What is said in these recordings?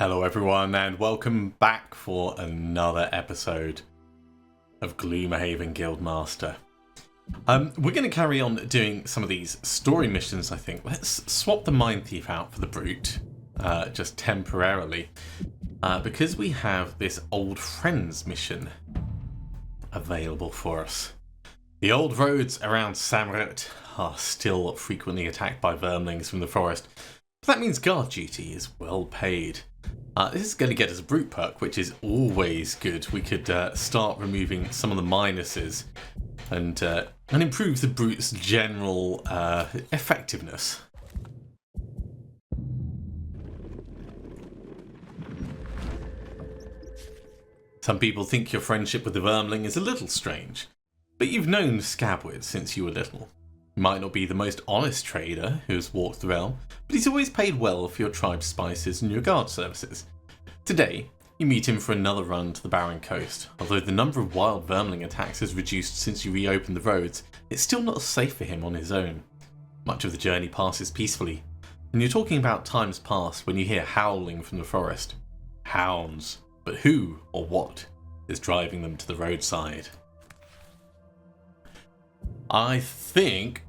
Hello everyone and welcome back for another episode of Gloomhaven Guildmaster. We're going to carry on doing some of these story missions, I think. Let's swap the Mine Thief out for the Brute, just temporarily, because we have this Old Friends mission available for us. The old roads around Samrat are still frequently attacked by vermlings from the forest, but that means guard duty is well paid. This is going to get us a Brute perk, which is always good. We could start removing some of the minuses and improve the Brute's general effectiveness. Some people think your friendship with the Vermling is a little strange, but you've known Scabwit since you were little. He might not be the most honest trader who has walked the realm, but he's always paid well for your tribe's spices and your guard services. Today, you meet him for another run to the Barren Coast. Although the number of wild vermling attacks has reduced since you reopened the roads, it's still not safe for him on his own. Much of the journey passes peacefully, and you're talking about times past when you hear howling from the forest. Hounds, but who or what is driving them to the roadside? I think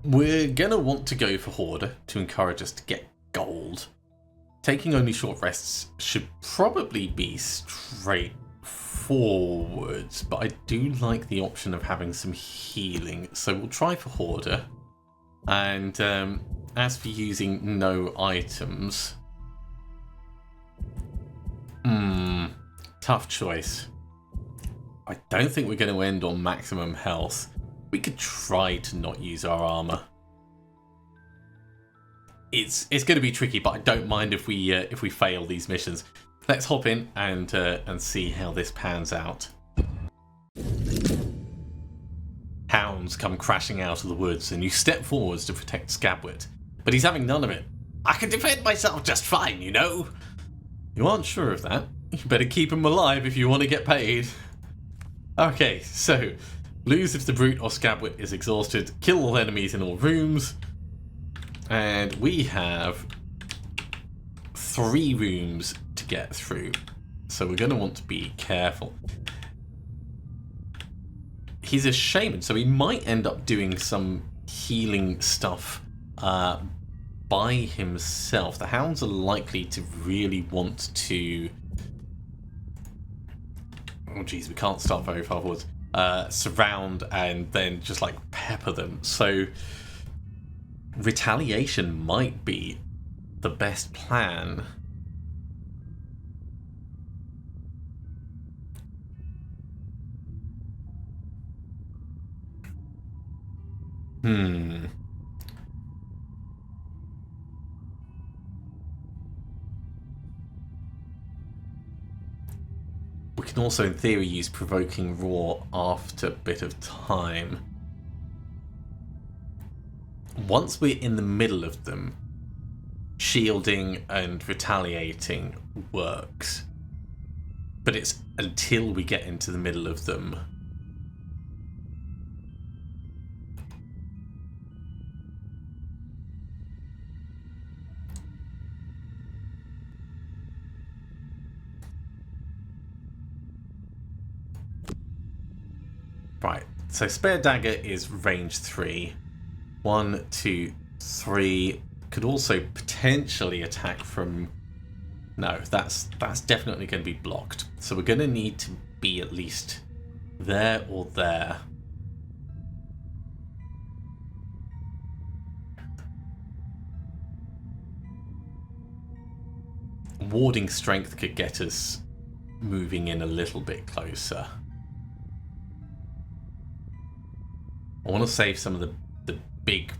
we're going to want to go for Hoarder to encourage us to get gold. Taking only short rests should probably be straightforward, but I do like the option of having some healing, so we'll try for Hoarder. And as for using no items, tough choice. I don't think we're going to end on maximum health. We could try to not use our armor. It's going to be tricky, but I don't mind if we fail these missions. Let's hop in and see how this pans out. Hounds come crashing out of the woods, and you step forwards to protect Scabwit, but he's having none of it. I can defend myself just fine, you know. You aren't sure of that? You better keep him alive if you want to get paid. Okay, so lose if the Brute or Scabwit is exhausted, kill all enemies in all rooms, and we have 3 rooms to get through, so we're going to want to be careful. He's a shaman, so he might end up doing some healing stuff by himself. The hounds are likely to really want to... Oh geez, we can't start very far forwards. Surround and then just like pepper them. So retaliation might be the best plan. We can also, in theory, use Provoking Roar after a bit of time. Once we're in the middle of them, shielding and retaliating works. But it's until we get into the middle of them. Right, so Spare Dagger is range 3. 1, 2, 3. Could also potentially attack from... No, that's definitely going to be blocked. So we're going to need to be at least there or there. Warding Strength could get us moving in a little bit closer. I want to save some of the big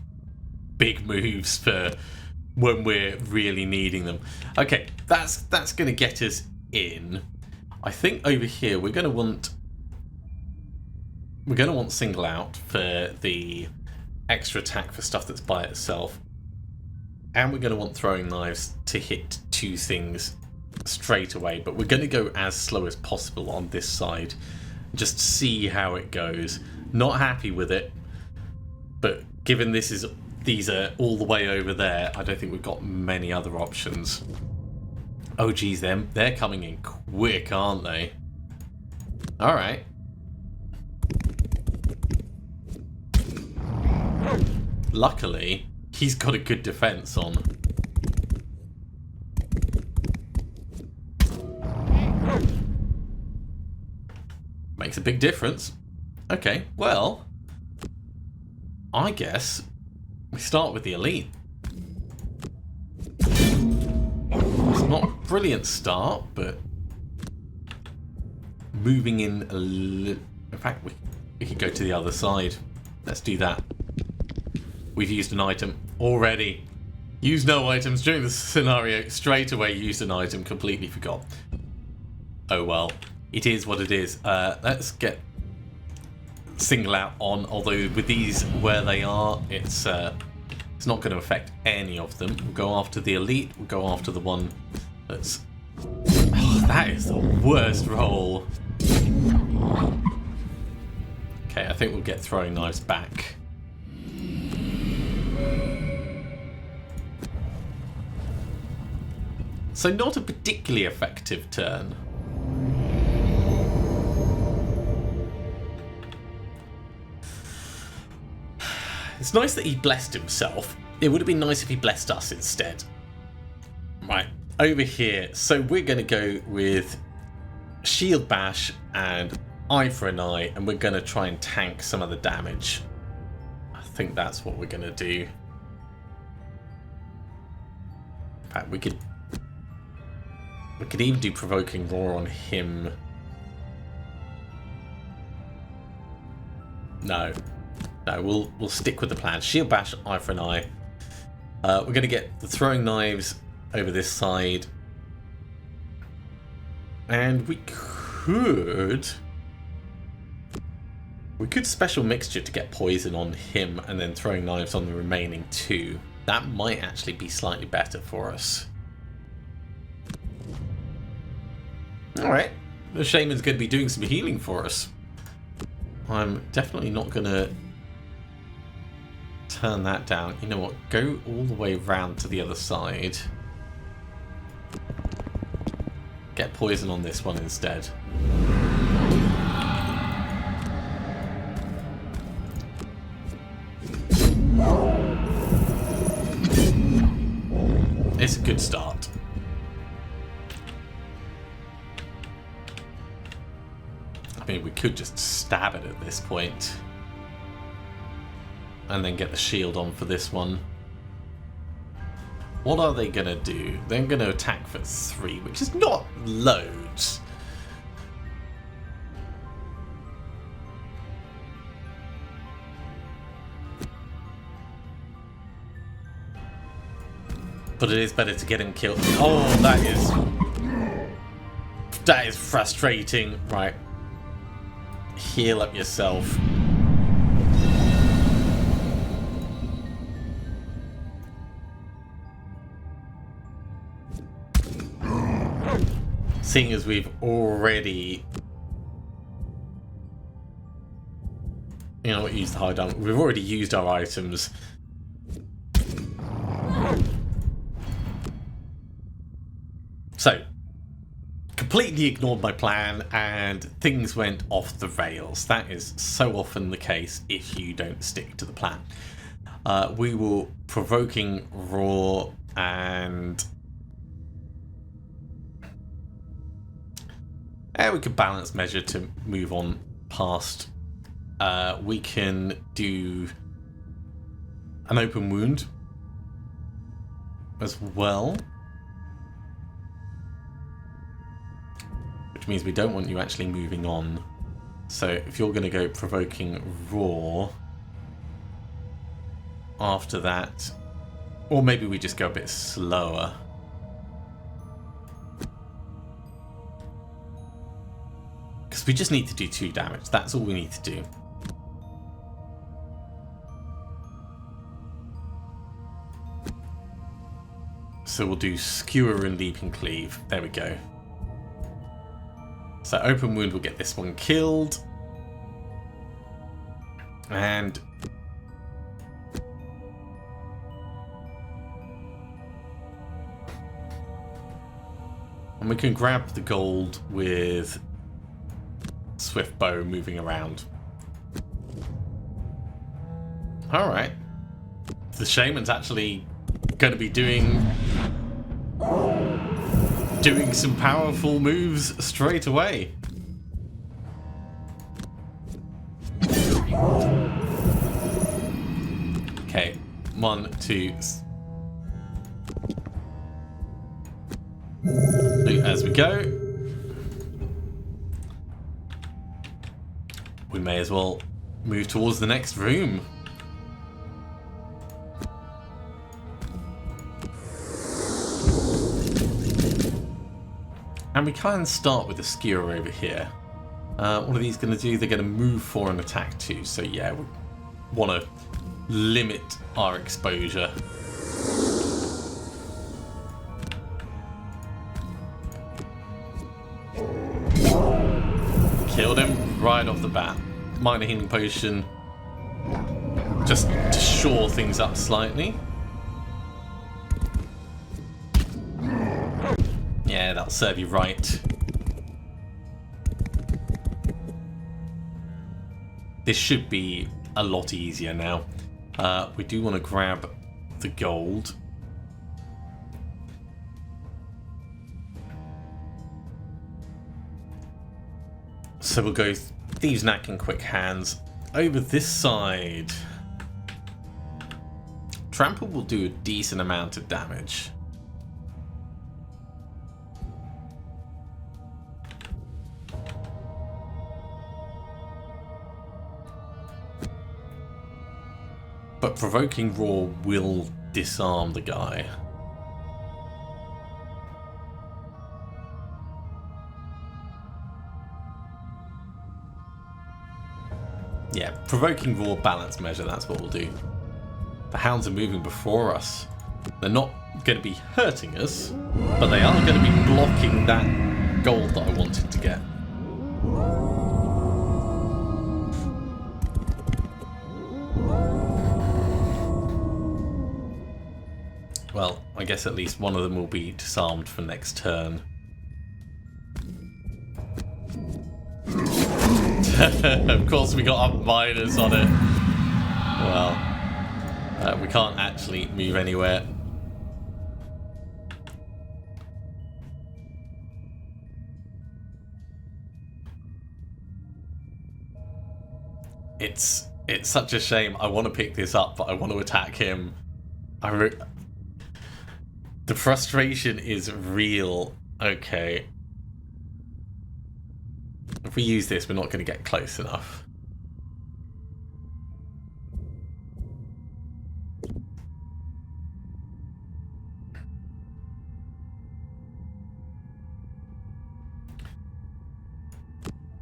moves for when we're really needing them. Okay, that's going to get us in. I think over here we're going to want Single Out for the extra attack for stuff that's by itself, and we're going to want Throwing Knives to hit 2 things straight away. But we're going to go as slow as possible on this side, just see how it goes. Not happy with it, but given these are all the way over there, I don't think we've got many other options. Oh geez, they're coming in quick, aren't they? Alright. Luckily, he's got a good defense on. Makes a big difference. Okay, well, I guess we start with the elite. It's not a brilliant start, but moving in a little... In fact, we could go to the other side. Let's do that. We've used an item already. Use no items during the scenario. Straight away used an item. Completely forgot. Oh well. It is what it is. Let's get single out on. Although with these where they are, it's not going to affect any of them. We'll go after the elite. We'll go after the one that's... Oh, that is the worst roll. Okay, I think we'll get throwing knives back. So not a particularly effective turn. It's nice that he blessed himself. It would have been nice if he blessed us instead. Right, over here. So we're going to go with Shield Bash and Eye for an Eye, and we're going to try and tank some of the damage. I think that's what we're going to do. In fact, we could even do Provoking Roar on him. No, we'll stick with the plan. Shield Bash, Eye for an Eye. We're going to get the throwing knives over this side, and we could special mixture to get poison on him, and then throwing knives on the remaining two. That might actually be slightly better for us. Alright, the Shaman's going to be doing some healing for us. I'm definitely not going to turn that down. You know what, go all the way round to the other side. Get poison on this one instead. It's a good start. I mean, we could just stab it at this point. And then get the shield on for this one. What are they going to do? They're going to attack for 3, which is not loads. But it is better to get him killed. Oh, that is frustrating. Right. Heal up yourself. Seeing as we've already... You know what, use the high down. We've already used our items. So, completely ignored my plan and things went off the rails. That is so often the case if you don't stick to the plan. We will Provoking Roar and... we could balance measure to move on past. We can do an open wound as well. Which means we don't want you actually moving on. So if you're going to go Provoking Roar after that, or maybe we just go a bit slower. Because we just need to do 2 damage. That's all we need to do. So we'll do Skewer and Leaping Cleave. There we go. So open wound will get this one killed. And And we can grab the gold with Swift Bow moving around. Alright. The shaman's actually going to be doing some powerful moves straight away. Okay, 1, 2. As we go, we may as well move towards the next room. And we can start with the skewer over here. What are these going to do? They're going to move 4 and attack 2. So yeah, we want to limit our exposure. Killed him right off the bat. Minor healing potion. Just to shore things up slightly. Yeah, that'll serve you right. This should be a lot easier now. We do want to grab the gold. So we'll go Thieves' Knack and Quick Hands. Over this side, Trample will do a decent amount of damage. But Provoking Roar will disarm the guy. Yeah, Provoking Roar, balance measure, that's what we'll do. The hounds are moving before us. They're not going to be hurting us, but they are going to be blocking that gold that I wanted to get. Well, I guess at least one of them will be disarmed for next turn. Of course we got up minus on it. Well, we can't actually move anywhere. It's such a shame. I want to pick this up, but I want to attack him. The frustration is real. Okay. If we use this, we're not going to get close enough.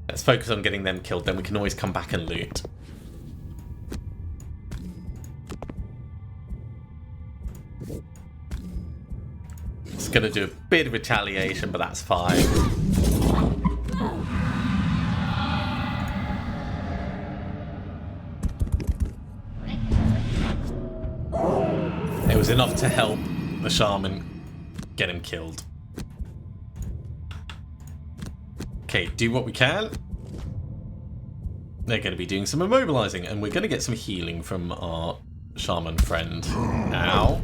Let's focus on getting them killed, then we can always come back and loot. It's going to do a bit of retaliation, but that's fine. It was enough to help the shaman get him killed. Okay, do what we can. They're going to be doing some immobilizing, and we're going to get some healing from our shaman friend. Ow.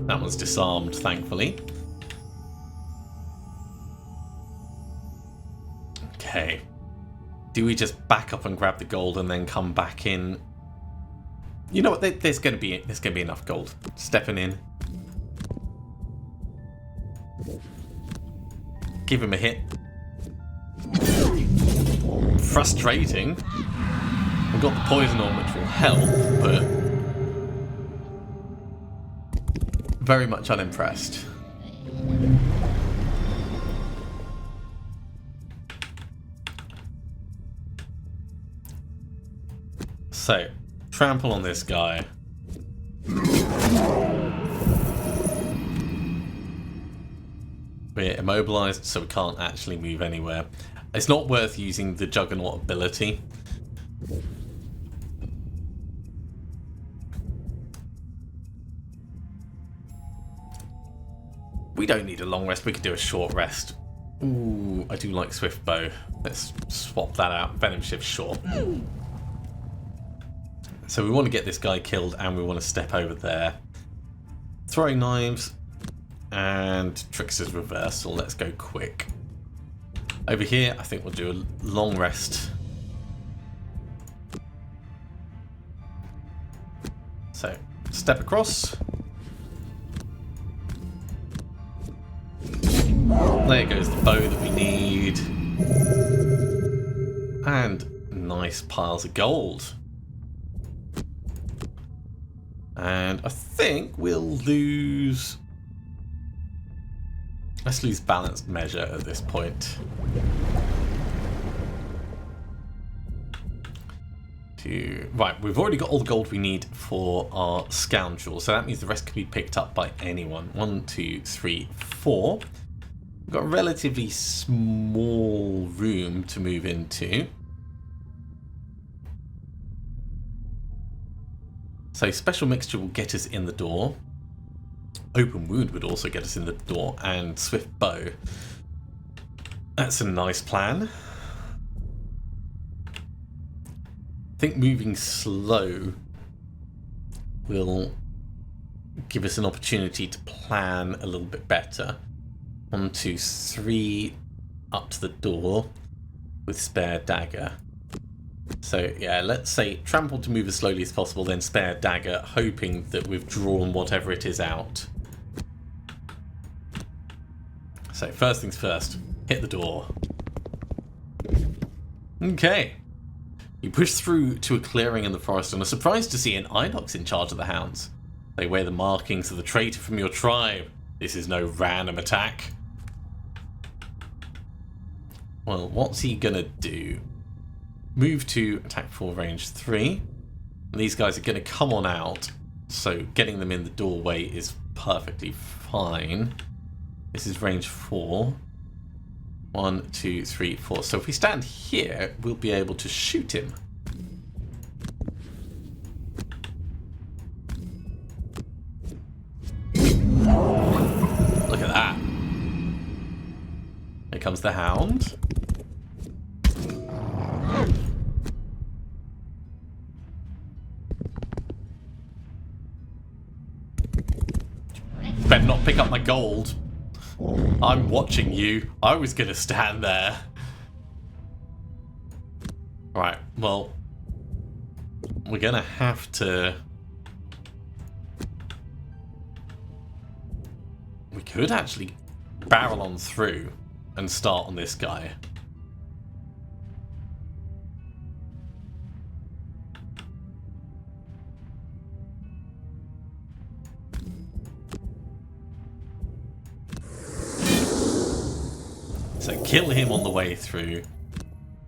That one's disarmed, thankfully. Okay. Do we just back up and grab the gold and then come back in? You know what? There's going to be enough gold. Stepping in. Give him a hit. Frustrating. We've got the poison on, which will help, but very much unimpressed. So, trample on this guy. We're immobilized, so we can't actually move anywhere. It's not worth using the Juggernaut ability. We don't need a long rest, we can do a short rest. Ooh, I do like Swift Bow. Let's swap that out. Venom Shift short. So we want to get this guy killed and we want to step over there. Throwing Knives and Trickster's Reversal. Let's go quick. Over here, I think we'll do a long rest. So, step across. There goes the bow that we need. And nice piles of gold. And I think we'll lose... Let's lose balanced measure at this point. Right, we've already got all the gold we need for our Scoundrel, so that means the rest can be picked up by anyone. 1, 2, 3, 4. We've got a relatively small room to move into. So Special Mixture will get us in the door. Open Wound would also get us in the door, and Swift Bow. That's a nice plan. I think moving slow will give us an opportunity to plan a little bit better. 1, 2, 3 up to the door with Spare Dagger. So yeah, let's say trample to move as slowly as possible, then Spare Dagger, hoping that we've drawn whatever it is out. So first things first, hit the door. Okay. You push through to a clearing in the forest and are surprised to see an Inox in charge of the hounds. They wear the markings of the traitor from your tribe. This is no random attack. Well, what's he gonna do? Move to attack 4, range 3. And these guys are gonna come on out, so getting them in the doorway is perfectly fine. This is range 4. 1, 2, 3, 4. So if we stand here, we'll be able to shoot him. Look at that. Here comes the hound. Better not pick up my gold. I'm watching you. I was going to stand there. Right, well, we're going to have to... We could actually barrel on through and start on this guy. So kill him on the way through.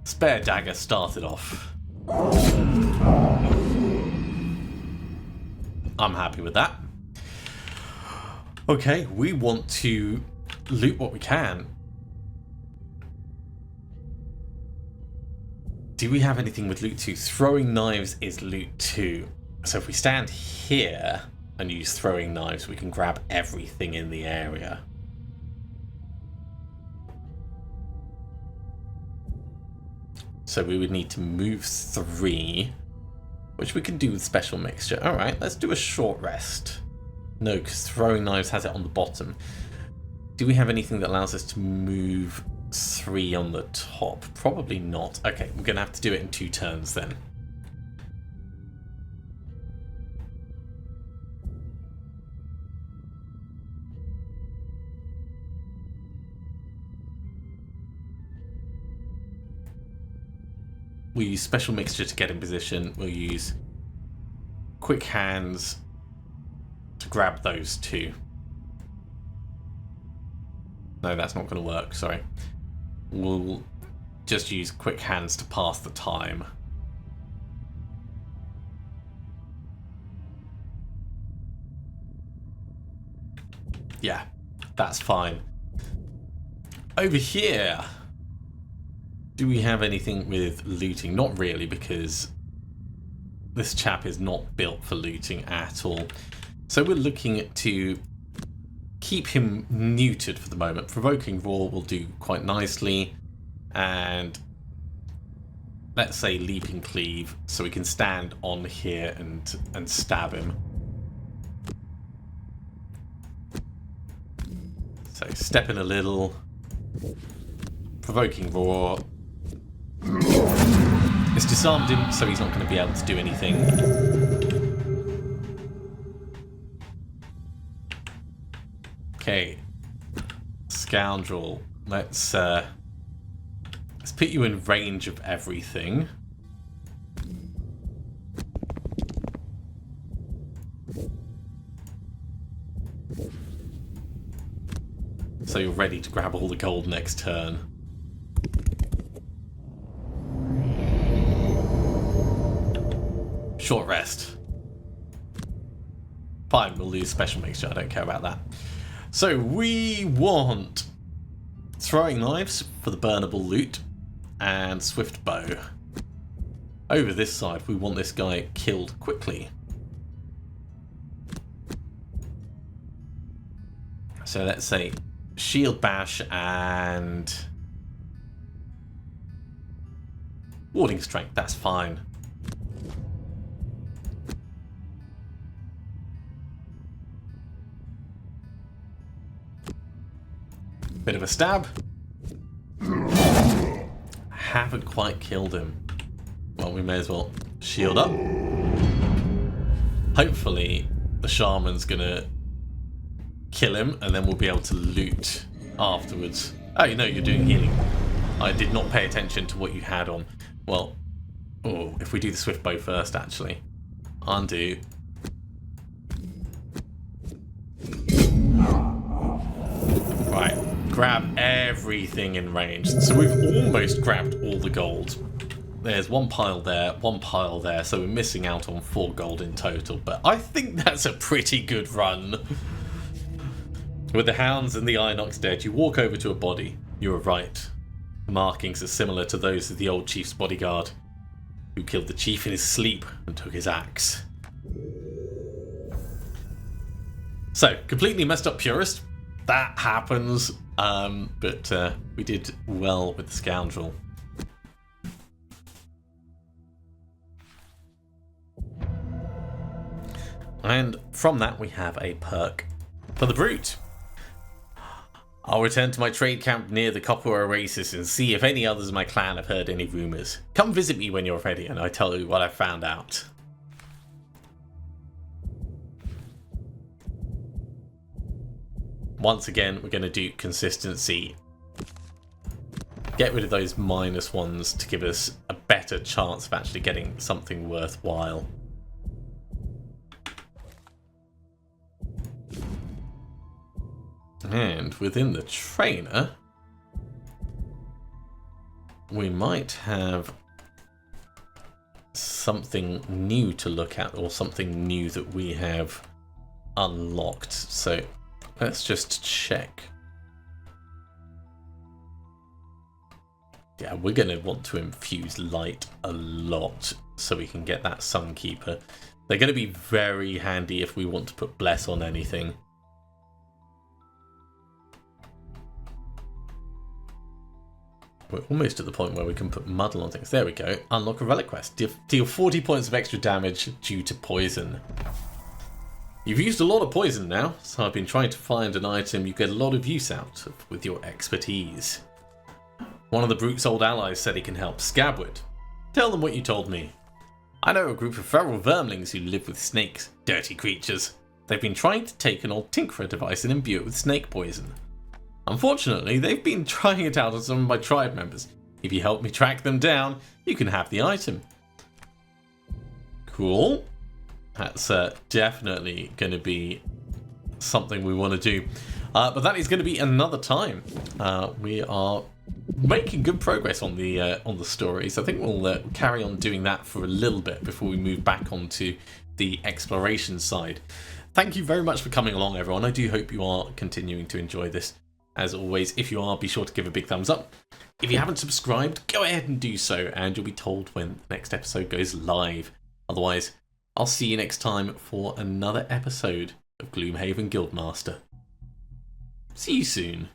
Spare Dagger started off. I'm happy with that. Okay, we want to loot what we can. Do we have anything with loot 2? Throwing Knives is loot 2. So if we stand here and use Throwing Knives, we can grab everything in the area. So we would need to move 3, which we can do with Special Mixture. Alright, let's do a short rest. No, because Throwing Knives has it on the bottom. Do we have anything that allows us to move 3 on the top? Probably not. Okay, we're going to have to do it in 2 turns then. We'll use Special Mixture to get in position. We'll use Quick Hands to grab those 2. No, that's not going to work, sorry. We'll just use Quick Hands to pass the time. Yeah, that's fine. Over here, do we have anything with looting? Not really, because this chap is not built for looting at all. So we're looking to keep him neutered for the moment. Provoking Roar will do quite nicely. And let's say Leaping Cleave, so we can stand on here and stab him. So step in a little. Provoking Roar. It's disarmed him, so he's not going to be able to do anything. Okay. Scoundrel. Let's put you in range of everything. So you're ready to grab all the gold next turn. Short rest. Fine, we'll lose special mixture, I don't care about that. So we want throwing knives for the burnable loot and swift bow. Over this side, we want this guy killed quickly. So let's say shield bash and warding strength, that's fine. Bit of a stab. Haven't quite killed him. Well, we may as well shield up. Hopefully the shaman's gonna kill him and then we'll be able to loot afterwards. Oh, you know, you're doing healing. I did not pay attention to what you had on. Well, oh, if we do the swift bow first, actually. Undo. Right. Grab everything in range. So we've almost grabbed all the gold. There's one pile there, so we're missing out on 4 gold in total, but I think that's a pretty good run. With the hounds and the Inox dead, you walk over to a body. You were right. The markings are similar to those of the old chief's bodyguard, who killed the chief in his sleep and took his axe. So, completely messed up purist. That happens. But we did well with the Scoundrel. And from that we have a perk for the Brute. I'll return to my trade camp near the Copper Oasis and see if any others of my clan have heard any rumours. Come visit me when you're ready and I tell you what I found out. Once again, we're going to do consistency. Get rid of those -1s to give us a better chance of actually getting something worthwhile. And within the trainer, we might have something new to look at, or something new that we have unlocked. So let's just check. Yeah, we're going to want to infuse light a lot so we can get that Sunkeeper. They're going to be very handy if we want to put Bless on anything. We're almost at the point where we can put Muddle on things. There we go. Unlock a relic quest. Deal 40 points of extra damage due to poison. You've used a lot of poison now, so I've been trying to find an item you get a lot of use out of with your expertise. One of the Brute's old allies said he can help. Scabwood. Tell them what you told me. I know a group of feral vermlings who live with snakes. Dirty creatures. They've been trying to take an old Tinkerer device and imbue it with snake poison. Unfortunately, they've been trying it out on some of my tribe members. If you help me track them down, you can have the item. Cool. That's definitely going to be something we want to do. But that is going to be another time. We are making good progress on the stories. I think we'll carry on doing that for a little bit before we move back onto the exploration side. Thank you very much for coming along, everyone. I do hope you are continuing to enjoy this. As always, if you are, be sure to give a big thumbs up. If you haven't subscribed, go ahead and do so, and you'll be told when the next episode goes live. Otherwise, I'll see you next time for another episode of Gloomhaven Guildmaster. see you soon.